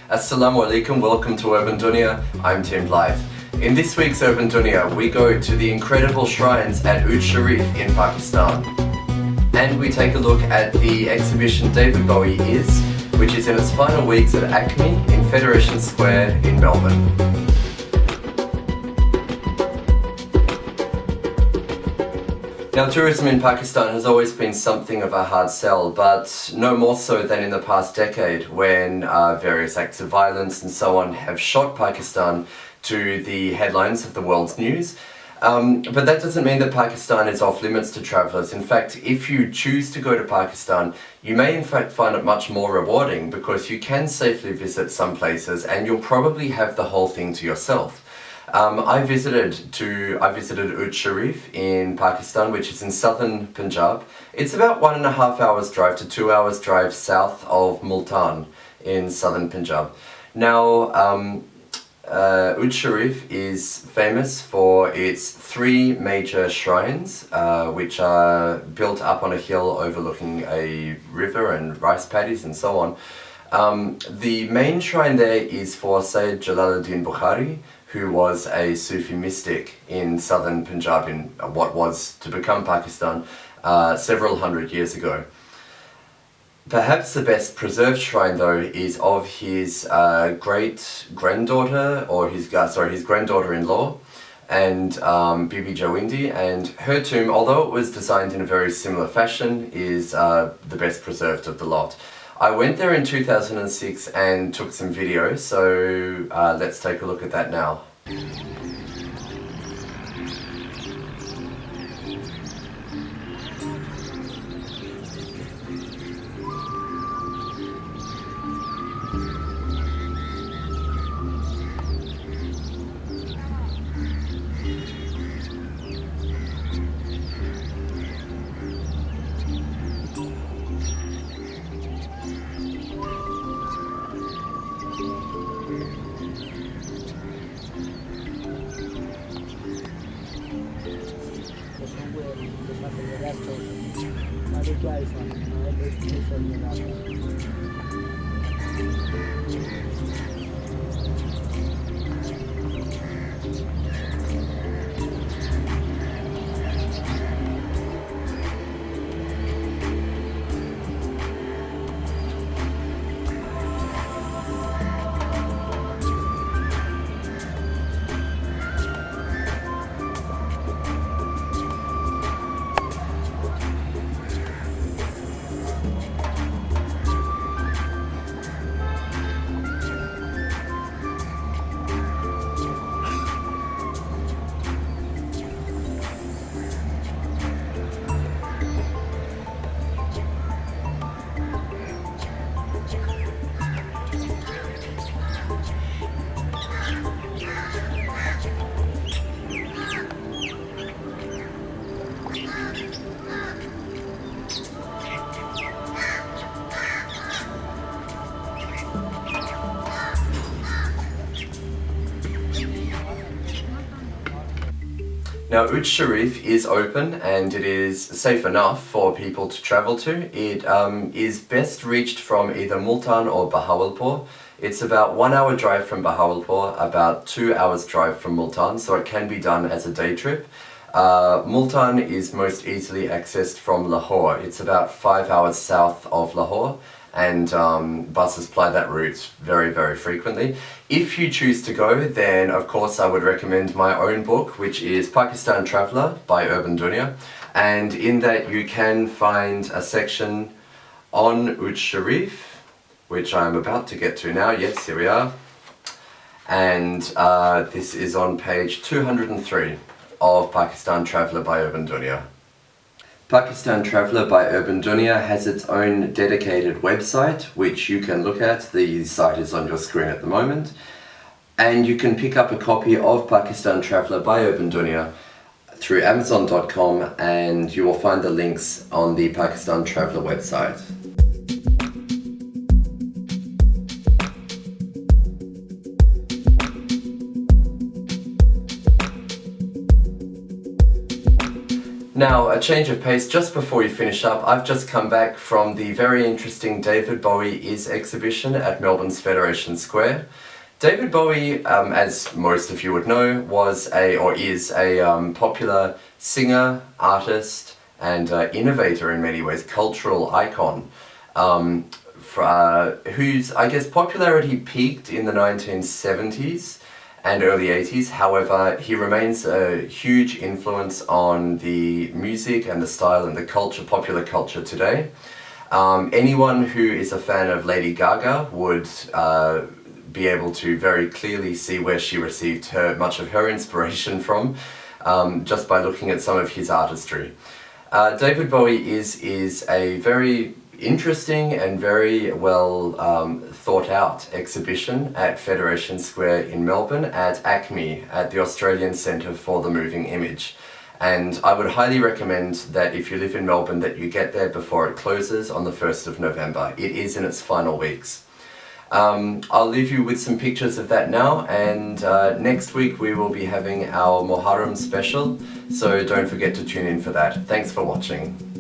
Assalamu alaikum, welcome to Urban Dunya. I'm Tim Blythe. In this week's Urban Dunya, we go to the incredible shrines at Uch Sharif in Pakistan. And we take a look at the exhibition David Bowie Is, which is in its final weeks at ACMI in Federation Square in Melbourne. Now, tourism in Pakistan has always been something of a hard sell, but no more so than in the past decade when various acts of violence and so on have shot Pakistan to the headlines of the world's news. But that doesn't mean that Pakistan is off limits to travellers. In fact, if you choose to go to Pakistan, you may in fact find it much more rewarding because you can safely visit some places and you'll probably have the whole thing to yourself. I visited Uch Sharif in Pakistan, which is in southern Punjab. It's about 1.5 hours drive to 2 hours drive south of Multan in southern Punjab. Now, Uch Sharif is famous for its 3 major shrines, which are built up on a hill overlooking a river and rice paddies and so on. The main shrine there is for Sayyid Jalaluddin Bukhari, who was a Sufi mystic in southern Punjab in what was to become Pakistan several hundred years ago. Perhaps the best preserved shrine though is of his great-granddaughter, or his granddaughter-in-law, and Bibi Jawindi, and her tomb, although it was designed in a very similar fashion, is the best preserved of the lot. I went there in 2006 and took some videos, so let's take a look at that now. Now, Uch Sharif is open and it is safe enough for people to travel to. It is best reached from either Multan or Bahawalpur. It's about 1 hour drive from Bahawalpur, about 2 hours drive from Multan, so it can be done as a day trip. Multan is most easily accessed from Lahore. It's about 5 hours south of Lahore, and buses ply that route very, very frequently. If you choose to go, then of course I would recommend my own book, which is Pakistan Traveller by Urban Dunya, and in that you can find a section on Uch Sharif, which I'm about to get to now. Yes, here we are. And this is on page 203 of Pakistan Traveller by Urban Dunya. Pakistan Traveller by Urban Dunya has its own dedicated website, which you can look at. The site is on your screen at the moment. And you can pick up a copy of Pakistan Traveller by Urban Dunya through Amazon.com, and you will find the links on the Pakistan Traveller website. Now, a change of pace just before we finish up. I've just come back from the very interesting David Bowie Is exhibition at Melbourne's Federation Square. David Bowie, as most of you would know, is a popular singer, artist, and innovator in many ways, cultural icon, whose, I guess, popularity peaked in the 1970s and early 80s. However, he remains a huge influence on the music and the style and the culture, popular culture today. Anyone who is a fan of Lady Gaga would be able to very clearly see where she received much of her inspiration from, just by looking at some of his artistry. David Bowie is a very interesting and very well thought out exhibition at Federation Square in Melbourne at ACMI, at the Australian Centre for the Moving Image. And I would highly recommend that if you live in Melbourne that you get there before it closes on the 1st of November. It is in its final weeks. I'll leave you with some pictures of that now, and next week we will be having our Muharram special, so don't forget to tune in for that. Thanks for watching.